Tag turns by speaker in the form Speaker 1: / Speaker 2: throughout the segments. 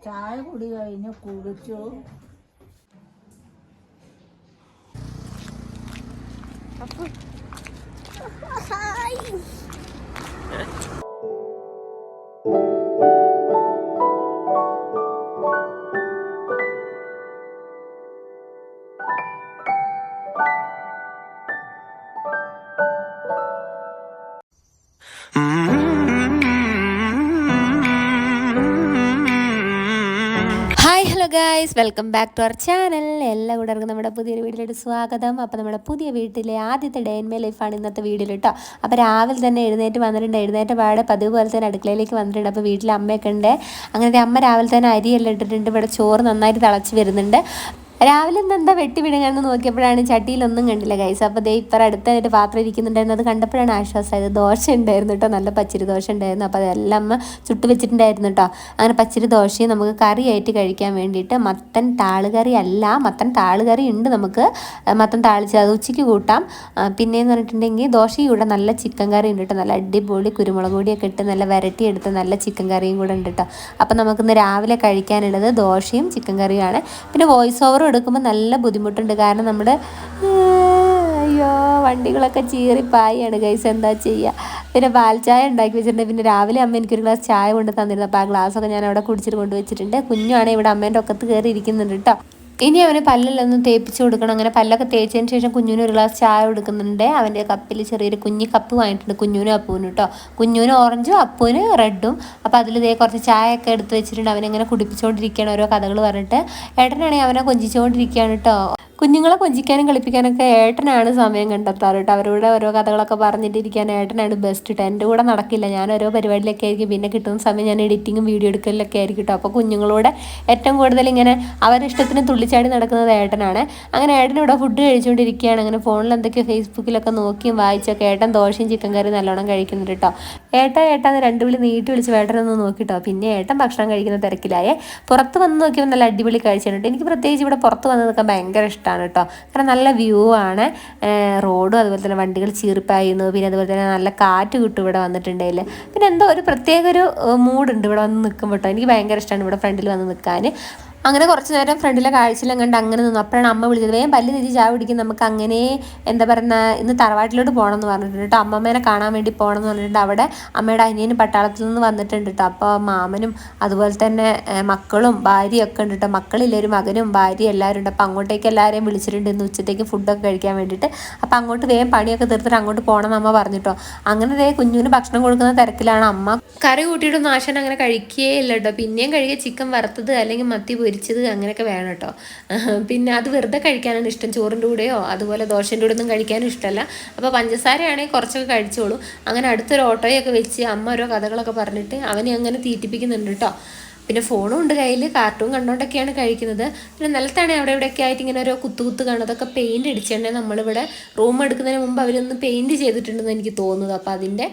Speaker 1: ചായ കുടി കഴിഞ്ഞ് കുടിച്ചു.
Speaker 2: Hello guys, welcome back to our channel. എല്ലാ കൂട്ടർക്കും നമ്മുടെ പുതിയൊരു വീഡിയോയിലോട്ട് സ്വാഗതം. അപ്പോൾ നമ്മുടെ പുതിയ വീട്ടിലെ ആദ്യത്തെ ഡേ ഇൻ മൈ ലൈഫാണ് ഇന്നത്തെ വീഡിയോയിൽ കേട്ടോ. അപ്പോൾ രാവിലെ തന്നെ എഴുന്നേറ്റ പാടെ പതിവ് പോലെ തന്നെ അടുക്കളയിലേക്ക് വന്നിട്ടുണ്ട്. അപ്പോൾ വീട്ടിൽ അമ്മയൊക്കെ ഉണ്ട്. അങ്ങനത്തെ അമ്മ രാവിലെ തന്നെ അരിയെല്ലാം ഇട്ടിട്ടുണ്ട്. ഇവിടെ ചോറ് നന്നായിട്ട് തിളച്ച് വരുന്നുണ്ട്. രാവിലെ എന്താ വെട്ടി വിടുങ്ങാന്ന് നോക്കിയപ്പോഴാണ് ചട്ടിയിലൊന്നും കണ്ടില്ല ഗൈസ്. അപ്പോൾ ദേ ഇപ്പം അടുത്തായിട്ട് പാത്രം ഇരിക്കുന്നുണ്ടായിരുന്നു. അത് കണ്ടപ്പോഴാണ് ആശ്വാസമായത്. ദോശ ഉണ്ടായിരുന്നു കേട്ടോ, നല്ല പച്ചരി ദോശ ഉണ്ടായിരുന്നു. അപ്പോൾ അതെല്ലാം അമ്മ ചുട്ട് വെച്ചിട്ടുണ്ടായിരുന്നു കേട്ടോ. അങ്ങനെ പച്ചരി ദോശയും നമുക്ക് കറിയായിട്ട് കഴിക്കാൻ വേണ്ടിയിട്ട് മത്തൻ താളുകറി അല്ല, മത്തൻ താളുകറി ഉണ്ട് നമുക്ക്. മത്തൻ താളിച്ച് അത് ഉച്ചയ്ക്ക് കൂട്ടാം. പിന്നെയെന്ന് പറഞ്ഞിട്ടുണ്ടെങ്കിൽ ദോശയും കൂടെ നല്ല ചിക്കൻ കറി ഉണ്ട് കേട്ടോ. നല്ല അടിപൊളി കുരുമുളക് പൊടിയൊക്കെ ഇട്ട് നല്ല വരട്ടി എടുത്ത് നല്ല ചിക്കൻ കറിയും കൂടെ ഉണ്ട് കേട്ടോ. അപ്പോൾ നമുക്കിന്ന് രാവിലെ കഴിക്കാനുള്ളത് ദോശയും ചിക്കൻ കറിയുമാണ്. പിന്നെ വോയിസ് ഓവർ എടുക്കുമ്പോൾ നല്ല ബുദ്ധിമുട്ടുണ്ട്. കാരണം നമ്മുടെ അയ്യോ വണ്ടികളൊക്കെ ചീറിപ്പായാണ് ഗൈസ്, എന്താ ചെയ്യുക. പിന്നെ പാൽച്ചായ ഉണ്ടാക്കി വെച്ചിട്ടുണ്ട്. പിന്നെ രാവിലെ അമ്മ എനിക്കൊരു ഗ്ലാസ് ചായ കൊണ്ട് തന്നിരുന്നു. അപ്പോൾ ആ ഗ്ലാസ്സൊക്കെ ഞാൻ അവിടെ കുടിച്ചിട്ട് കൊണ്ടുവച്ചിട്ടുണ്ട്. കുഞ്ഞാണെങ്കിൽ ഇവിടെ അമ്മേൻ്റെ ഒക്കത്ത് കയറി ഇരിക്കുന്നുണ്ട് കേട്ടോ. ഇനി അവന് പല്ലെല്ലാം തേപ്പിച്ച് കൊടുക്കണം. അങ്ങനെ പല്ലൊക്കെ തേച്ചതിന് ശേഷം കുഞ്ഞുവിന് ഒരു ഗ്ലാസ് ചായ കൊടുക്കുന്നുണ്ട്. അവൻ്റെ കപ്പിൽ ചെറിയൊരു കുഞ്ഞി കപ്പ് വാങ്ങിയിട്ടുണ്ട് കുഞ്ഞുവിനും അപ്പൂനും കേട്ടോ. കുഞ്ഞുവിന് ഓറഞ്ചും അപ്പൂന് റെഡും. അപ്പോൾ അതിൽ ഇതേ കുറച്ച് ചായയൊക്കെ എടുത്ത് വെച്ചിട്ടുണ്ട്. അവനങ്ങനെ കുടിപ്പിച്ചുകൊണ്ടിരിക്കുകയാണ് ഓരോ കഥകൾ പറഞ്ഞിട്ട്. ഏട്ടനാണെങ്കിൽ അവനെ കൊഞ്ചിച്ചുകൊണ്ടിരിക്കുകയാണ് കേട്ടോ. കുഞ്ഞുങ്ങളെ കൊഞ്ചിക്കാനും കളിപ്പിക്കാനൊക്കെ ഏട്ടനാണ് സമയം കണ്ടെത്താറ് കേട്ടോ. അവരോട് ഓരോ കഥകളൊക്കെ പറഞ്ഞിട്ടിരിക്കാൻ ഏട്ടനാണ് ബെസ്റ്റ് കേട്ടോ. എൻ്റെ കൂടെ നടക്കില്ല. ഞാൻ ഓരോ പരിപാടിയിലൊക്കെ ആയിരിക്കും. പിന്നെ കിട്ടുന്ന സമയം ഞാൻ എഡിറ്റിങ്ങും വീഡിയോ എടുക്കലൊക്കെ ആയിരിക്കും കേട്ടോ. അപ്പോൾ കുഞ്ഞുങ്ങളോട് ഏറ്റവും കൂടുതൽ ഇങ്ങനെ അവരിഷ്ടത്തിന് തുള്ളിച്ചാടി നടക്കുന്നത് ഏട്ടനാണ്. അങ്ങനെ ഏട്ടനിവിടെ ഫുഡ് കഴിച്ചുകൊണ്ടിരിക്കുകയാണ്. അങ്ങനെ ഫോണിൽ എന്തൊക്കെയോ ഫേസ്ബുക്കിലൊക്കെ നോക്കിയും വായിച്ചൊക്കെ ഏട്ടൻ ദോശയും ചിക്കൻ കറി നല്ലോണം കഴിക്കുന്നുണ്ട് കേട്ടോ. ഏട്ടാന്ന് രണ്ടു വിളി നീട്ടി വിളിച്ച് ഏട്ടനൊന്ന് നോക്കിട്ടോ. പിന്നെ ഏട്ടൻ ഭക്ഷണം കഴിക്കുന്ന തിരക്കിലായേ. പുറത്ത് വന്ന് നോക്കിയപ്പോൾ നല്ല അടിപൊളി കാഴ്ചയാണ്. എനിക്ക് പ്രത്യേകിച്ച് ഇവിടെ പുറത്ത് വന്ന് നിൽക്കാൻ ഭയങ്കര ഇഷ്ടമാണ് കേട്ടോ. കാരണം നല്ല വ്യൂ ആണ്. റോഡും അതുപോലെ തന്നെ വണ്ടികൾ ചീറിപ്പായിരുന്നു. പിന്നെ അതുപോലെ തന്നെ നല്ല കാറ്റ് കിട്ടും ഇവിടെ വന്നിട്ടുണ്ടെങ്കിൽ. പിന്നെ എന്തോ ഒരു പ്രത്യേക ഒരു മൂഡുണ്ട് ഇവിടെ വന്ന് നിൽക്കുമ്പോൾ കേട്ടോ. എനിക്ക് ഭയങ്കര ഇഷ്ടമാണ് ഇവിടെ ഫ്രണ്ടിൽ വന്ന് നിൽക്കാൻ. അങ്ങനെ കുറച്ച് നേരം ഫ്രണ്ടിലെ കാഴ്ചയെല്ലാം കണ്ട് അങ്ങനെ നിന്നു. അപ്പോഴാണ് അമ്മ വിളിച്ചത്, വേഗം പല്ല് തേച്ച് ചായ കുടിക്കും, നമുക്ക് അങ്ങനെ എന്താ പറയുക ഇന്ന് തറവാട്ടിലോട്ട് പോകണം എന്ന് പറഞ്ഞിട്ടുണ്ട് കേട്ടോ. അമ്മമ്മേനെ കാണാൻ വേണ്ടി പോകണം എന്ന് പറഞ്ഞിട്ടുണ്ട്. അവിടെ അമ്മയുടെ അനിയന് പട്ടാളത്തിൽ നിന്ന് വന്നിട്ടുണ്ട് കേട്ടോ. അപ്പോൾ മാമനും അതുപോലെ തന്നെ മക്കളും ഭാര്യയൊക്കെ ഉണ്ട് കേട്ടോ. മക്കളില്ല, ഒരു മകനും ഭാര്യയും എല്ലാവരും ഉണ്ട്. അപ്പോൾ അങ്ങോട്ടേക്ക് എല്ലാവരെയും വിളിച്ചിട്ടുണ്ട് ഇന്ന് ഉച്ചത്തേക്ക് ഫുഡൊക്കെ കഴിക്കാൻ വേണ്ടിയിട്ട്. അപ്പോൾ അങ്ങോട്ട് വേഗം പണിയൊക്കെ തീർത്തിട്ട് അങ്ങോട്ട് പോകണം എന്ന് അമ്മ പറഞ്ഞിട്ടോ. അങ്ങനെ ദേ കുഞ്ഞുവിന് ഭക്ഷണം കൊടുക്കുന്ന തിരക്കിലാണ് അമ്മ. കറി കൂട്ടിയിട്ടൊന്നും ആശാൻ അങ്ങനെ കഴിക്കുകയേ ഇല്ല കേട്ടോ. പിന്നെയും കഴിക്കുക ചിക്കൻ വറുത്തത് അല്ലെങ്കിൽ മത്തി പൊരിച്ചത് അങ്ങനെയൊക്കെ വേണം കേട്ടോ. പിന്നെ അത് വെറുതെ കഴിക്കാനാണ് ഇഷ്ടം. ചോറിൻ്റെ കൂടെയോ അതുപോലെ ദോശൻ്റെ കൂടെ ഒന്നും കഴിക്കാനും ഇഷ്ടമല്ല. അപ്പോൾ പഞ്ചസാരയാണെങ്കിൽ കുറച്ചൊക്കെ കഴിച്ചോളൂ. അങ്ങനെ അടുത്തൊരു ഓട്ടോയൊക്കെ വെച്ച് അമ്മ ഓരോ കഥകളൊക്കെ പറഞ്ഞിട്ട് അവനെ അങ്ങനെ തീറ്റിപ്പിക്കുന്നുണ്ട് കേട്ടോ. പിന്നെ ഫോണും ഉണ്ട് കയ്യിൽ, കാർട്ടൂൺ കണ്ടുകൊണ്ടൊക്കെയാണ് കഴിക്കുന്നത്. പിന്നെ നിലത്താണെങ്കിൽ അവിടെ ഇവിടെയൊക്കെ ആയിട്ട് ഇങ്ങനെ ഓരോ കുത്തു കാണും. അതൊക്കെ പെയിൻറ്റ് അടിച്ചിട്ടുണ്ടെങ്കിൽ നമ്മളിവിടെ റൂം എടുക്കുന്നതിന് മുമ്പ് അവരൊന്ന് പെയിൻറ്റ് ചെയ്തിട്ടുണ്ടെന്ന് എനിക്ക് തോന്നുന്നത്. അപ്പോൾ അതിൻ്റെ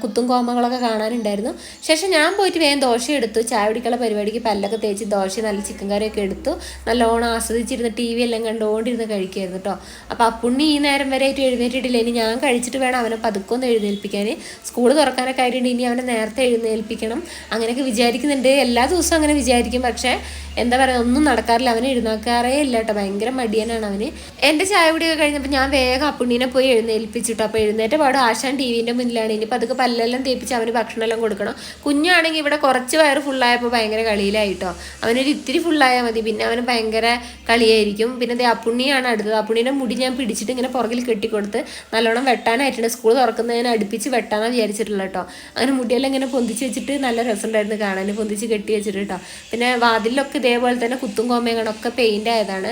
Speaker 2: കുത്തും കോമകളൊക്കെ കാണാനുണ്ടായിരുന്നു. ശേഷം ഞാൻ പോയിട്ട് വേഗം ദോശ എടുത്തു. ചായ കുടിക്കാനുള്ള പരിപാടിക്ക് പല്ലൊക്കെ തേച്ച് ദോശ നല്ല ചിക്കൻ കറിയൊക്കെ എടുത്തു. നല്ലോണം ആസ്വദിച്ചിരുന്ന് TV എല്ലാം കണ്ടുകൊണ്ടിരുന്ന് കഴിക്കുമായിരുന്നു കേട്ടോ. അപ്പോൾ അപ്പുണ്ണി ഈ നേരം വരെ ആയിട്ട് എഴുന്നേറ്റിട്ടില്ല. ഇനി ഞാൻ കഴിച്ചിട്ട് വേണം അവനെ പതുക്കൊന്ന് എഴുന്നേൽപ്പിക്കാൻ. സ്കൂൾ തുറക്കാനൊക്കെ ആയിട്ടുണ്ട്. ഇനി അവനെ നേരത്തെ എഴുന്നേൽപ്പിക്കണം അങ്ങനെയൊക്കെ വിചാരിക്കുന്നുണ്ട്. എല്ലാ ദിവസവും അങ്ങനെ വിചാരിക്കും, പക്ഷേ എന്താ പറയുക ഒന്നും നടക്കാറില്ല. അവനെ എഴുന്നേൽക്കാറേ ഇല്ല കേട്ടോ. ഭയങ്കര മടിയനാണ് അവന്. എൻ്റെ ചായ കുടിയൊക്കെ കഴിഞ്ഞപ്പോൾ ഞാൻ വേഗം അപ്പുണ്ണീനെ പോയി എഴുന്നേൽപ്പിച്ചിട്ടോ. അപ്പോൾ എഴുന്നേറ്റ പാടും ആശാൻ TVൻ്റെ മുന്നിലാണ്. ഇനിയിപ്പോൾ അതൊക്കെ പല്ലെല്ലാം തേപ്പിച്ച് അവന് ഭക്ഷണമെല്ലാം കൊടുക്കണം. കുഞ്ഞാണെങ്കിൽ ഇവിടെ കുറച്ച് വയറ് ഫുള്ളായപ്പോൾ ഭയങ്കര കളിയിലായിട്ടോ. അവനൊരു ഇത്തിരി ഫുള്ളായാൽ മതി, പിന്നെ അവന് ഭയങ്കര കളിയായിരിക്കും. പിന്നെ അതേ അപ്പുണ്ണിയാണ് അടുത്തത്. അപ്പുണ്ണീൻ്റെ മുടി ഞാൻ പിടിച്ചിട്ട് ഇങ്ങനെ പുറകിൽ കെട്ടിക്കൊടുത്ത് നല്ലോണം വെട്ടാനായിട്ടുണ്ട്. സ്കൂൾ തുറക്കുന്നതിന് അടുപ്പിച്ച് വെട്ടാനാണ് വിചാരിച്ചിട്ടുള്ളത് കേട്ടോ. അങ്ങനെ മുടിയെല്ലാം ഇങ്ങനെ പൊന്തിച്ച് വെച്ചിട്ട് നല്ല രസമുണ്ടായിരുന്നു കാണാൻ, പൊന്തിച്ച് കെട്ടി വെച്ചിട്ട് കേട്ടോ. പിന്നെ വാതിലൊക്കെ ഇതേപോലെ തന്നെ കുത്തും കോമയങ്ങളൊക്കെ പെയിൻ്റ് ആയതാണ്.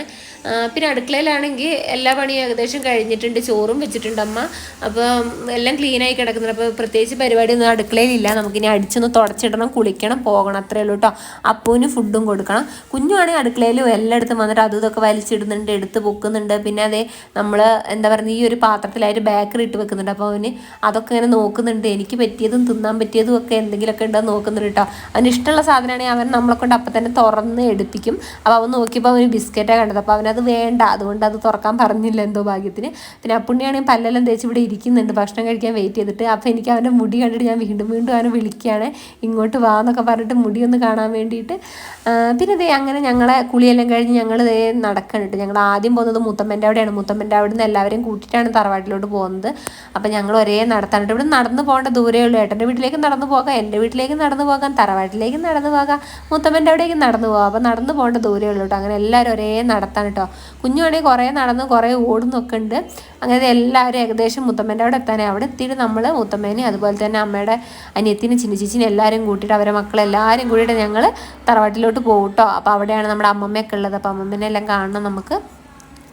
Speaker 2: പിന്നെ അടുക്കളയിലാണെങ്കിൽ എല്ലാ പണിയും ഏകദേശം കഴിഞ്ഞിട്ടുണ്ട്. ചോറും വെച്ചിട്ടുണ്ട് അമ്മ. അപ്പോൾ എല്ലാം ക്ലീനായി കിടക്കുന്നുണ്ട്. അപ്പോൾ പ്രത്യേകിച്ച് പരിപാടിയൊന്നും അടുക്കളയിലില്ല. നമുക്കിനി അടിച്ചൊന്ന് തുടച്ചിടണം, കുളിക്കണം, പോകണം, അത്രയേ ഉള്ളൂ കേട്ടോ. അപ്പൂന് ഫുഡും കൊടുക്കണം. കുഞ്ഞുവാണെങ്കിൽ അടുക്കളയിൽ എല്ലായിടത്തും വന്നിട്ട് അതും ഇതൊക്കെ വലിച്ചിടുന്നുണ്ട്, എടുത്ത് പൊക്കുന്നുണ്ട്. പിന്നെ അതേ നമ്മൾ എന്താ പറയുക ഈ ഒരു പാത്രത്തിലായിട്ട് ബേക്കറി ഇട്ട് വെക്കുന്നുണ്ട്. അപ്പോൾ അവന് അതൊക്കെ ഇങ്ങനെ നോക്കുന്നുണ്ട്. എനിക്ക് പറ്റിയതും തിന്നാൻ പറ്റിയതും ഒക്കെ എന്തെങ്കിലുമൊക്കെ ഉണ്ടോ നോക്കുന്നുണ്ട് കേട്ടോ. അവന് ഇഷ്ടമുള്ള സാധനമാണെങ്കിൽ അവൻ നമ്മളെ കൊണ്ട് അപ്പം തന്നെ തുറന്ന് എടുപ്പിക്കും. അപ്പോൾ അവൻ നോക്കിയപ്പോൾ അവന് ബിസ്ക്കറ്റാണ് കണ്ടത്. അപ്പോൾ അവനത് അത് വേണ്ട, അതുകൊണ്ട് അത് തുറക്കാൻ പറഞ്ഞില്ല എന്തോ ഭാഗ്യത്തിന്. പിന്നെ അപ്പുണ്ണിയാണെങ്കിൽ പല്ലെല്ലാം തേച്ച് ഇവിടെ ഇരിക്കുന്നുണ്ട് ഭക്ഷണം കഴിക്കാൻ വെയിറ്റ് ചെയ്തിട്ട്. അപ്പോൾ എനിക്ക് അവൻ്റെ മുടി കണ്ടിട്ട് ഞാൻ വീണ്ടും വീണ്ടും അവനെ വിളിക്കുകയാണ്, ഇങ്ങോട്ട് വാ എന്നൊക്കെ പറഞ്ഞിട്ട് മുടി ഒന്ന് കാണാൻ വേണ്ടിയിട്ട്. പിന്നെ ദേ അങ്ങനെ ഞങ്ങളെ കുളിയെല്ലാം കഴിഞ്ഞ് ഞങ്ങൾ ദേ നടക്കണിട്ട്. ഞങ്ങൾ ആദ്യം പോകുന്നത് മുത്തമ്മൻ്റെ അവിടെയാണ്. മുത്തമ്മൻ്റെ അവിടെ നിന്ന് എല്ലാവരെയും കൂട്ടിയിട്ടാണ് തറവാട്ടിലോട്ട് പോകുന്നത്. അപ്പം ഞങ്ങൾ ഒരേ നടത്താനിട്ട് ഇവിടെ നടന്നു പോകേണ്ട ദൂരേ ഉള്ളൂ. ഏട്ടൻ്റെ വീട്ടിലേക്ക് നടന്നു പോകാം, എൻ്റെ വീട്ടിലേക്ക് നടന്നു പോകാം, തറവാട്ടിലേക്ക് നടന്നു പോകാം, മുത്തമ്മൻ്റെ അവിടേക്ക് നടന്നു പോകാം. അപ്പം നടന്നു പോകേണ്ട ദൂരേ ഉള്ളൂ കേട്ടോ. അങ്ങനെ എല്ലാവരും ഒരേ നടത്താൻ കേട്ടോ. കുഞ്ഞുവാണെങ്കിൽ കുറേ നടന്ന് കുറേ ഓടുന്നൊക്കെ ഉണ്ട്. അങ്ങനെ എല്ലാവരും ഏകദേശം മുത്തമ്മൻ്റെ അവിടെ എത്താനായി. അവിടെ എത്തിയിട്ട് നമ്മൾ മുത്തമ്മേനെയും അതുപോലെ തന്നെ അമ്മയുടെ അനിയത്തിനും ചിന്നിച്ചിച്ചിനും എല്ലാവരും കൂട്ടിയിട്ട് അവരെ മക്കളെല്ലാവരും കൂടിയിട്ട് ഞങ്ങൾ തറവാട്ടിലോട്ട് പോകും കേട്ടോ. അപ്പോൾ അവിടെയാണ് നമ്മുടെ അമ്മമ്മയൊക്കെ ഉള്ളത്. അപ്പോൾ അമ്മമ്മേനെ എല്ലാം കാണണം നമുക്ക്.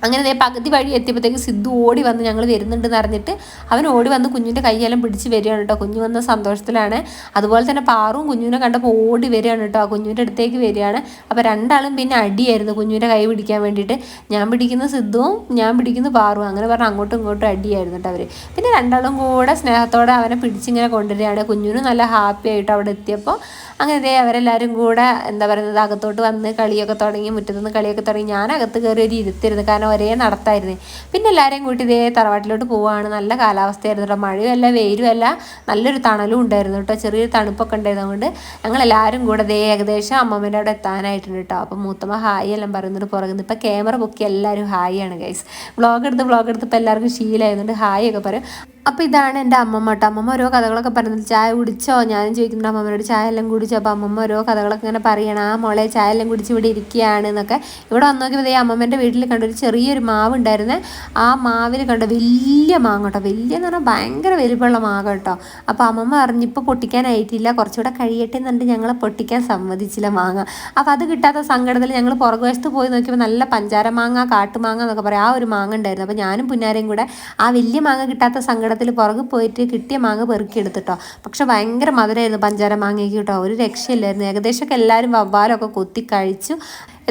Speaker 2: അങ്ങനെ പകുതി വഴി എത്തിയപ്പോഴത്തേക്ക് സിദ്ധു ഓടി വന്ന് ഞങ്ങൾ വരുന്നുണ്ടെന്ന് അറിഞ്ഞിട്ട് അവൻ ഓടി വന്ന് കുഞ്ഞിൻ്റെ കൈയെല്ലാം പിടിച്ച് വരികയാണ് കേട്ടോ. കുഞ്ഞു വന്ന സന്തോഷത്തിലാണ്. അതുപോലെ തന്നെ പാറും കുഞ്ഞിനെ കണ്ടപ്പോൾ ഓടി വരികയാണ് കേട്ടോ, കുഞ്ഞിൻ്റെ അടുത്തേക്ക് വരികയാണ്. അപ്പോൾ രണ്ടാളും പിന്നെ അടിയായിരുന്നു കുഞ്ഞിൻ്റെ കൈ പിടിക്കാൻ വേണ്ടിയിട്ട്. ഞാൻ പിടിക്കുന്ന സിദ്ധുവും ഞാൻ പിടിക്കുന്ന പാറും, അങ്ങനെ പറഞ്ഞാൽ അങ്ങോട്ടും ഇങ്ങോട്ടും അടിയായിരുന്നു കേട്ടോ അവർ. പിന്നെ രണ്ടാളും കൂടെ സ്നേഹത്തോടെ അവനെ പിടിച്ചിങ്ങനെ കൊണ്ടുവരികയാണ്. കുഞ്ഞിനും നല്ല ഹാപ്പി ആയിട്ട് അവിടെ എത്തിയപ്പോൾ. അങ്ങനെ അവരെല്ലാവരും കൂടെ എന്താ പറയുന്നത് അകത്തോട്ട് വന്ന് കളിയൊക്കെ തുടങ്ങി, മുറ്റത്തുനിന്ന് കളിയൊക്കെ തുടങ്ങി. ഞാൻ അകത്ത് കയറി ഒരു ഇരുത്തിരുന്നു, കാരണം ഒരേ നടത്തായിരുന്നു. പിന്നെ എല്ലാവരെയും കൂട്ടി തറവാട്ടിലോട്ട് പോവുകയാണ്. നല്ല കാലാവസ്ഥയായിരുന്നു കേട്ടോ, മഴയുമല്ല വെയിലുമല്ല, നല്ലൊരു തണലും ഉണ്ടായിരുന്നു കേട്ടോ, ചെറിയൊരു തണുപ്പൊക്കെ ഉണ്ടായിരുന്നു. അതുകൊണ്ട് ഞങ്ങളെല്ലാവരും കൂടെ ഏകദേശം അമ്മമ്മേൻ്റെ അവിടെ എത്താനായിട്ടുണ്ട് കേട്ടോ. അപ്പം മൂത്തമ്മ ഹായ് എല്ലാം പറയുന്നുണ്ട് പുറകുന്നു. ഇപ്പം ക്യാമറ പൊക്കി എല്ലാവരും ഹായ് ആണ് ഗൈസ്. വ്ളോഗ് എടുത്ത് ഇപ്പം എല്ലാവർക്കും ശീലമായിരുന്നുണ്ട്, ഹായ് ഒക്കെ പറയും. അപ്പോൾ ഇതാണ് എൻ്റെ അമ്മമ്മ കേട്ടോ. അമ്മമ്മ ഓരോ കഥകളൊക്കെ പറയുന്നത്. ചായ കുടിച്ചോ, ഞാനും ചോദിക്കുന്നുണ്ട് അമ്മമ്മയോട് ചായ എല്ലാം കുടിച്ചോ. അപ്പോൾ അമ്മമ്മ ഓരോ കഥകളൊക്കെ ഇങ്ങനെ പറയണം, ആ മോളെ ചായ എല്ലാം കുടിച്ച് ഇവിടെ ഇരിക്കുകയാണ് എന്നൊക്കെ. ഇവിടെ വന്ന് നോക്കിയപ്പോൾ അമ്മമ്മേൻ്റെ വീട്ടിൽ കണ്ട ഒരു ചെറിയൊരു മാവ് ഉണ്ടായിരുന്നേ. ആ മാവിൽ കണ്ട വലിയ മാങ്ങ കേട്ടോ, വലിയ എന്ന് പറഞ്ഞാൽ ഭയങ്കര വലിപ്പമുള്ള മാങ്ങ കേട്ടോ. അപ്പോൾ അമ്മമ്മ പറഞ്ഞിപ്പോൾ പൊട്ടിക്കാനായിട്ടില്ല, കുറച്ചുകൂടെ കഴിയട്ടെ എന്നുണ്ട് ഞങ്ങളെ പൊട്ടിക്കാൻ സമ്മതിച്ചില്ല മാങ്ങ. അപ്പോൾ അത് കിട്ടാത്ത സങ്കടത്തിൽ ഞങ്ങൾ പുറകുവശത്ത് പോയി നോക്കിയപ്പോൾ നല്ല പഞ്ചാര മാങ്ങ, കാട്ടുമാങ്ങ എന്നൊക്കെ പറയാം, ആ ഒരു മാങ്ങ ഉണ്ടായിരുന്നു. അപ്പോൾ ഞാനും പുന്നാരയും കൂടെ ആ വലിയ മാങ്ങ കിട്ടാത്ത സങ്കടത്തിൽ പുറകെ പോയിട്ട് കിട്ടിയ മാങ്ങ പെറുക്കി എടുത്തിട്ടോ. പക്ഷെ ഭയങ്കര മധുരമായിരുന്നു പഞ്ചാര മാങ്ങയ്ക്ക് കേട്ടോ, ഒരു രക്ഷയില്ലായിരുന്നു. ഏകദേശമൊക്കെ എല്ലാവരും വവ്വാലൊക്കെ കൊത്തി കഴിച്ചു.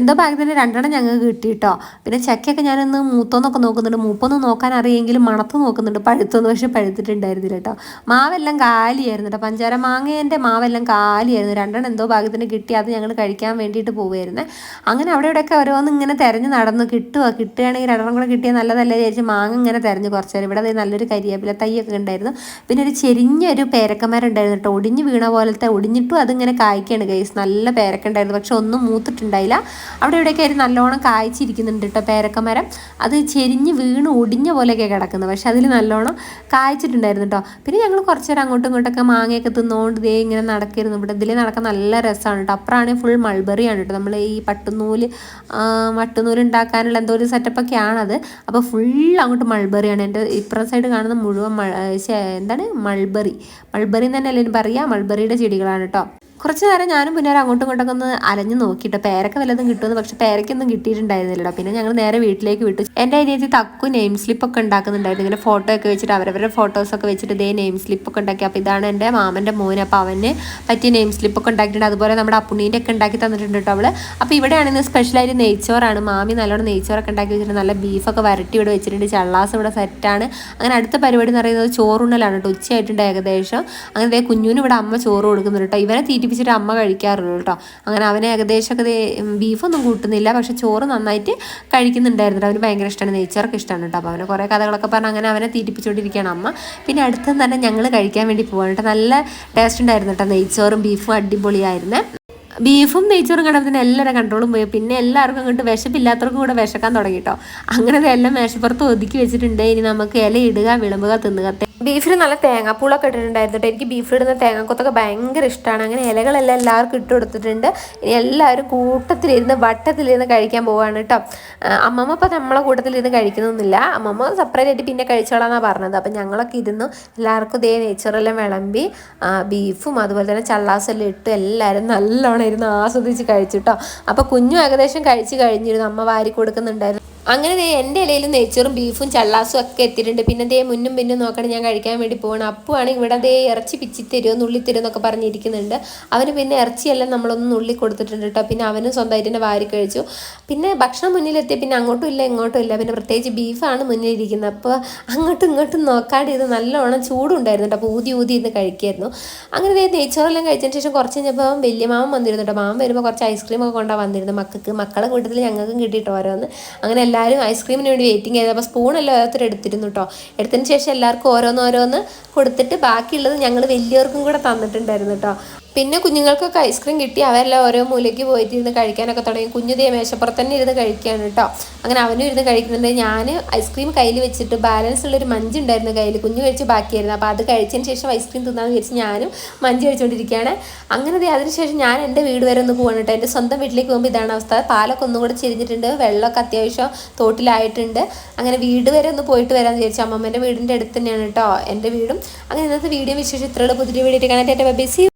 Speaker 2: എന്തോ ഭാഗ്യത്തിന് രണ്ടെണ്ണം ഞങ്ങൾക്ക് കിട്ടിയിട്ടോ. പിന്നെ ചക്കയൊക്കെ ഞാനൊന്ന് മൂത്തോന്നൊക്കെ നോക്കുന്നുണ്ട്, മൂപ്പൊന്നും നോക്കാൻ അറിയെങ്കിലും മണത്ത് നോക്കുന്നുണ്ട്, പഴുത്തൊന്നും പക്ഷെ പഴുത്തിട്ടുണ്ടായിരുന്നില്ല കേട്ടോ. മാവെല്ലാം കാലിയായിരുന്നു കേട്ടോ, പഞ്ചാര മാങ്ങേൻ്റെ മാവെല്ലാം കാലിയായിരുന്നു. രണ്ടെണ്ണം എന്തോ ഭാഗ്യത്തിന് കിട്ടി, അത് ഞങ്ങൾ കഴിക്കാൻ വേണ്ടിയിട്ട് പോവുമായിരുന്നേ. അങ്ങനെ അവിടെ ഇവിടെയൊക്കെ ഓരോന്ന് ഇങ്ങനെ തിരഞ്ഞ് നടന്നു. കിട്ടുകയാണെങ്കിൽ രണ്ടെണ്ണം കൂടെ കിട്ടിയാൽ നല്ലതല്ലേ വിചാരിച്ച് മാങ്ങ ഇങ്ങനെ തിരഞ്ഞ് കുറച്ച് നേരം. ഇവിടെ നല്ലൊരു കരിയേപ്പില തൈയൊക്കെ ഉണ്ടായിരുന്നു. പിന്നെ ഒരു ചെരിഞ്ഞൊരു പേരക്കമരം ഉണ്ടായിരുന്നു കേട്ടോ, ഒടിഞ്ഞ് വീണ പോലത്തെ, ഒടിഞ്ഞിട്ടും അതിങ്ങനെ കായ്ക്കാണ് ഗൈസ്. നല്ല പേരക്ക ഉണ്ടായിരുന്നു, പക്ഷെ ഒന്നും മൂത്തിട്ടുണ്ടായില്ല. അവിടെ ഇവിടെയൊക്കെ ആയിരുന്നു നല്ലോണം കായ്ച്ചിരിക്കുന്നുണ്ട് കേട്ടോ പേരക്കമരം. അത് ചെരിഞ്ഞ് വീണ് ഒടിഞ്ഞ പോലെയൊക്കെ കിടക്കുന്നത്, പക്ഷെ അതിൽ നല്ലോണം കായ്ച്ചിട്ടുണ്ടായിരുന്നു കേട്ടോ. പിന്നെ ഞങ്ങൾ കുറച്ച് നേരം അങ്ങോട്ടും ഇങ്ങോട്ടൊക്കെ മാങ്ങയൊക്കെ തിന്നുകൊണ്ട് ഇങ്ങനെ നടക്കായിരുന്നു. ഇവിടെ ഇതിൽ നടക്കാൻ നല്ല രസമാണ് കേട്ടോ. അപ്പുറമാണെങ്കിൽ ഫുൾ മൾബറിയാണ് കേട്ടോ, നമ്മൾ ഈ മട്ടുനൂല് ഉണ്ടാക്കാനുള്ള എന്തോ ഒരു സെറ്റപ്പൊക്കെയാണത്. അപ്പോൾ ഫുൾ അങ്ങോട്ട് മൾബറിയാണ്. എൻ്റെ ഇപ്പുറം സൈഡ് കാണുന്ന മുഴുവൻ എന്താണ് മൾബറി എന്ന് തന്നെയല്ലേ പറയുക, മൾബറിയുടെ ചെടികളാണ് കേട്ടോ. കുറച്ച് നേരം ഞാനും പിന്നെ അങ്ങോട്ടും ഇങ്ങോട്ടൊക്കെ ഒന്ന് അലഞ്ഞ് നോക്കിയിട്ട് പേരൊക്കെ വല്ലതും കിട്ടുമെന്ന്, പക്ഷെ പേരക്കൊന്നും കിട്ടിയിട്ടുണ്ടായിരുന്നില്ല. പിന്നെ ഞങ്ങൾ നേരെ വീട്ടിലേക്ക് വിട്ടു. എൻ്റെ അനിയത്തി തക്കു നെയിം സ്ലിപ്പൊക്കെ ഉണ്ടാക്കുന്നുണ്ടായിരുന്നു, ഇങ്ങനെ ഫോട്ടോ ഒക്കെ വെച്ചിട്ട് അവരവരുടെ ഫോട്ടോസൊക്കെ വെച്ചിട്ട് ഇതേ നെയിം സ്ലിപ്പൊക്കെ ഉണ്ടാക്കി. അപ്പോൾ ഇതാണ് എൻ്റെ മാമൻ്റെ മോന്, അപ്പോൾ അവന് പറ്റിയ നെയിം സ്ലിപ്പൊക്കെ ഉണ്ടാക്കിയിട്ടുണ്ട്. അതുപോലെ നമ്മുടെ അപ്പുണ്ണീൻ്റെ ഒക്കെ ഉണ്ടാക്കി തന്നിട്ടുണ്ട് കേട്ടോ അവൾ. അപ്പോൾ ഇവിടെയാണെങ്കിൽ സ്പെഷ്യലായിട്ട് നെയ്ച്ചോറാണ്. മാമി നല്ലോണം നെയ്ച്ചോറൊക്കെ ഉണ്ടാക്കി വെച്ചിട്ടുണ്ട്, നല്ല ബീഫൊക്കെ വരട്ടി ഇവിടെ വെച്ചിട്ടുണ്ട്, ചള്ളാസ് ഇവിടെ സെറ്റാണ്. അങ്ങനെ അടുത്ത പരിപാടി എന്ന് പറയുന്നത് ചോറുണ്ണലാണ് കേട്ടോ, ഉച്ചയായിട്ടുണ്ട് ഏകദേശം. അങ്ങനെ കുഞ്ഞുവിന് ഇവിടെ അമ്മ ചോറ് കൊടുക്കുന്നുണ്ട് കേട്ടോ. ഇവനെ തീറ്റിപ്പിച്ചിട്ട് അമ്മ കഴിക്കാറുള്ളൂ കേട്ടോ. അങ്ങനെ അവനെ ഏകദേശമൊക്കെ ബീഫൊന്നും കൂട്ടുന്നില്ല, പക്ഷെ ചോറ് നന്നായിട്ട് കഴിക്കുന്നുണ്ടായിരുന്നു. അവന് ഭയങ്കര ഇഷ്ടമാണ്, നെയ്ച്ചോറൊക്കെ ഇഷ്ടമാണ് കേട്ടോ. അപ്പോൾ അവന് കുറേ കഥകളൊക്കെ പറഞ്ഞ് അങ്ങനെ അവനെ തീറ്റിപ്പിച്ചുകൊണ്ടിരിക്കുകയാണ് അമ്മ. പിന്നെ അടുത്തുനിന്ന് തന്നെ ഞങ്ങൾ കഴിക്കാൻ വേണ്ടി പോവാണ് കേട്ടോ. നല്ല ടേസ്റ്റ് ഉണ്ടായിരുന്നു കേട്ടോ, നെയ്ച്ചോറും ബീഫും അടിപൊളിയായിരുന്നു. ബീഫും നെയ്ച്ചോറും കണ്ടപ്പോൾ എല്ലാവരുടെ കൺട്രോളും പോയി. പിന്നെ എല്ലാവർക്കും അങ്ങോട്ട് വിശപ്പില്ലാത്തവർക്കും കൂടെ വിശക്കാൻ തുടങ്ങി കേട്ടോ. അങ്ങനെ എല്ലാം മേശപ്പുറത്ത് ഒതുക്കി വെച്ചിട്ടുണ്ട്. ഇനി നമുക്ക് ഇല ഇടുക, വിളമ്പുക, തിന്നുക. ബീഫിൽ നല്ല തേങ്ങാപ്പൂളൊക്കെ ഇട്ടിട്ടുണ്ടായിരുന്നു കേട്ടോ. എനിക്ക് ബീഫിലിടുന്ന തേങ്ങാക്കൊത്തൊക്കെ ഭയങ്കര ഇഷ്ടമാണ്. അങ്ങനെ ഇലകളെല്ലാം എല്ലാവർക്കും ഇട്ട് കൊടുത്തിട്ടുണ്ട്. ഇനി എല്ലാവരും കൂട്ടത്തിലിരുന്ന് വട്ടത്തിലിരുന്ന് കഴിക്കാൻ പോവുകയാണ് കേട്ടോ. അമ്മമ്മ ഇപ്പോൾ നമ്മളെ കൂട്ടത്തിലിരുന്ന് കഴിക്കുന്നൊന്നുമില്ല, അമ്മമ്മ സെപ്പറേറ്റ് ആയിട്ട് പിന്നെ കഴിച്ചോളാന്നാണ് പറഞ്ഞത്. അപ്പം ഞങ്ങളൊക്കെ ഇരുന്നു എല്ലാവർക്കും ഇതേ നെയ്ച്ചോറെല്ലാം വിളമ്പി ബീഫും അതുപോലെ തന്നെ ചള്ളാസെല്ലാം ഇട്ട് എല്ലാവരും നല്ലോണം ഇരുന്ന് ആസ്വദിച്ച് കഴിച്ചു കേട്ടോ. അപ്പോൾ കുഞ്ഞും ഏകദേശം കഴിച്ച് കഴിഞ്ഞിരുന്നു, അമ്മ വാരി കൊടുക്കുന്നുണ്ടായിരുന്നു. അങ്ങനെ ദേ എൻ്റെ ഇലയിൽ നെയ്ച്ചോറും ബീഫും ചള്ളാസും ഒക്കെ എത്തിയിട്ടുണ്ട്. പിന്നെ ദേ മുന്നും പിന്നും നോക്കണം ഞാൻ കഴിക്കാൻ വേണ്ടി പോകണം. അപ്പുവാണെങ്കിൽ ഇവിടെ ദേ ഇറച്ചി പിച്ചി തരുമോ നുള്ളി തരുമോ എന്നൊക്കെ പറഞ്ഞിരിക്കുന്നുണ്ട്. അവന് പിന്നെ ഇറച്ചിയെല്ലാം നമ്മളൊന്ന് നുള്ളി കൊടുത്തിട്ടുണ്ട് കേട്ടോ. പിന്നെ അവന് സ്വന്തമായിട്ട് തന്നെ വാരി കഴിച്ചു. പിന്നെ ഭക്ഷണം മുന്നിലെത്തിയ പിന്നെ അങ്ങോട്ടും ഇല്ല ഇങ്ങോട്ടും ഇല്ല. പിന്നെ പ്രത്യേകിച്ച് ബീഫാണ് മുന്നിലിരിക്കുന്നത്. അപ്പോൾ അങ്ങോട്ടും ഇങ്ങോട്ടും നോക്കാണ്ട് ഇത് നല്ലോണം ചൂടുണ്ടായിരുന്നു കേട്ടോ. അപ്പോൾ ഊതി ഇന്ന് കഴിക്കായിരുന്നു. അങ്ങനെ ദേ നെയ്ച്ചോറെല്ലാം കഴിച്ചതിന് ശേഷം കുറച്ച് കഴിഞ്ഞപ്പോൾ വലിയ മാമൻ വന്നിരുന്നു കേട്ടോ. മാമൻ വരുമ്പോൾ കുറച്ച് ഐസ്ക്രീമൊക്കെ കൊണ്ടാണ് വന്നിരുന്നത് മക്കളെ കൂട്ടത്തിൽ ഞങ്ങൾക്കും കിട്ടിയിട്ട് ഓരോന്ന്. അങ്ങനെ എല്ലാവരും ഐസ്ക്രീമിന് വേണ്ടി വെയിറ്റിംഗ് ചെയ്ത് അപ്പോൾ സ്പൂണെല്ലാം ഓരോരുത്തർ എടുത്തിരുന്നു കേട്ടോ. എടുത്തതിന് ശേഷം എല്ലാവർക്കും ഓരോന്ന് കൊടുത്തിട്ട് ബാക്കിയുള്ളത് ഞങ്ങൾ വലിയവർക്കും കൂടെ തന്നിട്ടുണ്ടായിരുന്നു കേട്ടോ. പിന്നെ കുഞ്ഞുങ്ങൾക്കൊക്കെ ഐസ്ക്രീം കിട്ടി അവരെല്ലാം ഓരോ മൂലയ്ക്ക് പോയിട്ട് ഇരുന്ന് കഴിക്കാനൊക്കെ തുടങ്ങി. കുഞ്ഞുതേ മേശപ്പുറത്ത് തന്നെ ഇരുന്ന് കഴിക്കുകയാണ് കേട്ടോ. അങ്ങനെ അവനും ഇരുന്ന് കഴിക്കുന്നുണ്ട്. ഞാൻ ഐസ്ക്രീം കയ്യിൽ വെച്ചിട്ട് ബാലൻസ് ഉള്ളൊരു മഞ്ച് ഉണ്ടായിരുന്നു കയ്യിൽ, കുഞ്ഞു കഴിച്ച് ബാക്കിയായിരുന്നു. അപ്പോൾ അത് കഴിച്ചതിന് ശേഷം ഐസ്ക്രീം തിന്നാന്ന് വിചാരിച്ച് ഞാനും മഞ്ച് കഴിച്ചുകൊണ്ടിരിക്കുകയാണ്. അങ്ങനെ അതിനുശേഷം ഞാൻ എൻ്റെ വീട് വരെ ഒന്ന് പോകണം കേട്ടോ. എൻ്റെ സ്വന്തം വീട്ടിലേക്ക് പോകുമ്പോൾ ഇതാണ് അവസ്ഥ. പാലൊക്കെ ഒന്നും കൂടെ ചെരിഞ്ഞിട്ടുണ്ട്, വെള്ളമൊക്കെ അത്യാവശ്യം തോട്ടിലായിട്ടുണ്ട്. അങ്ങനെ വീട് വരെ ഒന്ന് പോയിട്ട് വരാമെന്ന് വിചാരിച്ചു. അമ്മമ്മേൻ്റെ വീടിൻ്റെ അടുത്ത് തന്നെയാണ് കേട്ടോ എൻ്റെ വീടും. അങ്ങനെ ഇന്നത്തെ വീഡിയോ വിശേഷം ഇത്രയുള്ള പുതിയ വീഡിയോ കാണാനായിട്ട് ബൈ.